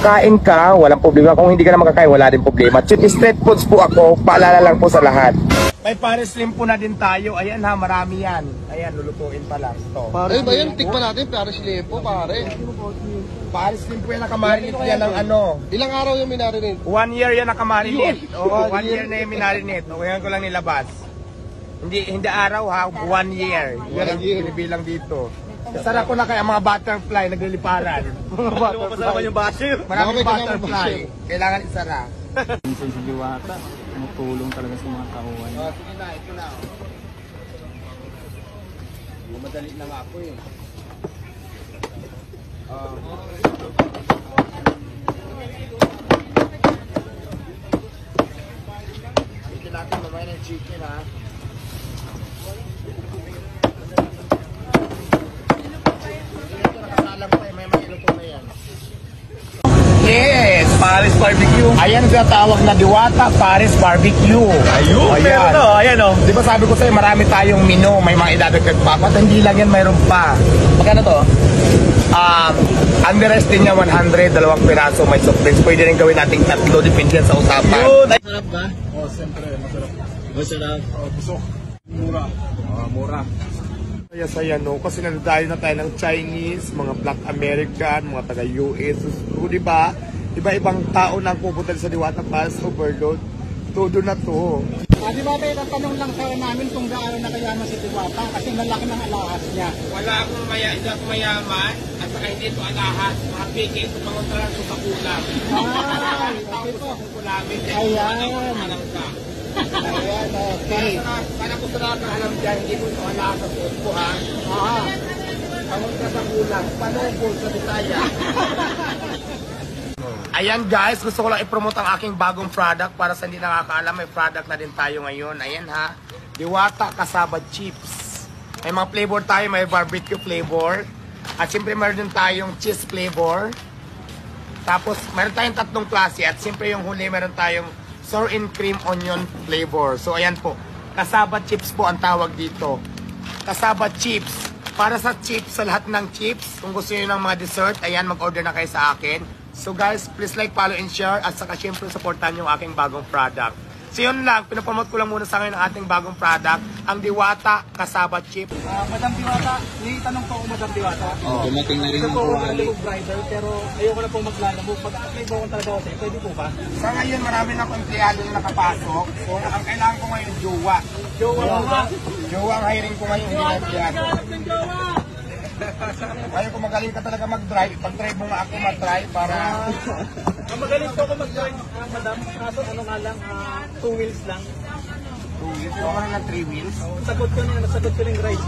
kakain ka, walang problema. Kung hindi ka na makakain, wala din problema. Cheap street foods po ako, paalala lang po sa lahat. May Paris Slim po na din tayo. Ayan ha, marami yan. Ayan, lulutuin pa lang. Ito. Ay ba yan? Tikman natin, Paris Slim po, pare. Paris Slim po yan, nakamarinate yan ng ano. Ilang araw yung minarinate? 1 year yan nakamarinate. Oo, 1 year na yung minarinate. O, yan ko lang nilabas. Hindi araw ha, 1 year. Yan ang binibilang dito. Sarap ko na kaya mga butterfly nagliliparan. Kasama yung basher. Maraming butterfly. Kailangan isara. Minsan si Diwata, tumutulong talaga sa mga tauhan. Sige na, ito na. Madali na nga ako eh. Ito natin mamaya ng chicken ha. Ito nakasalang pa eh, may makiluto na yan. Yes, Paris Barbecue. Ayan ang tawag na Diwata Paris Barbecue. Ayun, meron to. Ayan o. Di ba sabi ko sa'yo, marami tayong menu, may mga idadagdag pa. At hindi lang yan, mayroon pa. Magkano to? Underrest din niya 100, 2 piraso, may soft drinks. Pwede rin gawin nating 3, depende yan sa usapan. Yun! Masarap ba? Oh, siyempre, masarap. Masarap. Oh, busok. Mura. Mura. Saya no, kasi nandahil na tayo ng Chinese, mga Black American, mga taga-US. So, di ba? Iba-ibang tao na ang pupunta sa Diwata Paris Overload. Todo na to. Di ba tayo, tanong lang sa namin kung gaano na kayaman si Diwata kasi malaki ng alahas niya. Wala akong mayaman at saka hindi ito alahas. Mga piki ito panguntaran ko sa kulang. Ay, okay po. Ayan. Ayan, okay. Para ko sarap na alam dyan, hindi ko ito alahas sa food ko ha. Panguntaran sa kulang. Panungkol sa Bisaya. Ayan guys, gusto ko lang i-promote ang aking bagong product para sa hindi nakakaalam, may product na din tayo ngayon. Ayan ha, Diwata Kasaba Chips. May mga flavor tayo, may barbecue flavor. At siyempre meron din tayong cheese flavor. Tapos meron tayong 3 klase at siyempre yung huli meron tayong sour and cream onion flavor. So ayan po, Kasaba Chips po ang tawag dito. Kasaba Chips. Para sa chips, sa lahat ng chips, kung gusto niyo ng mga dessert, ayan, mag-order na kayo sa akin. So guys, please like, follow, and share. At saka syempre, supportan yung aking bagong product. So yun lang, pinapromote ko lang muna sa ngayon ang ating bagong product, ang Diwata Kasaba Chips. Madam Diwata, may tanong po ako Madam Diwata. Dumating na rin Ito ang po ako kawali. nalibog rider pero ayoko na po maglalabog. Pag-apply po ako talaga ako sa'yo, pwede po ba? Sa ngayon, marami na akong empleyado na nakapasok. So ang kailangan ko ngayon, jowa. Jowa mo ba? Jowa ang hiring ko ngayon, hindi na empleyado. Ayaw ko magaling ka talaga mag-drive. Pag-drive mo nga ako mag-drive para... Ang magaling po ako mag-drive, Madam. Kaso ano nga lang, 2 wheels lang. 2 wheels. So, ano na 3 wheels? Nasagot ko na yung rides.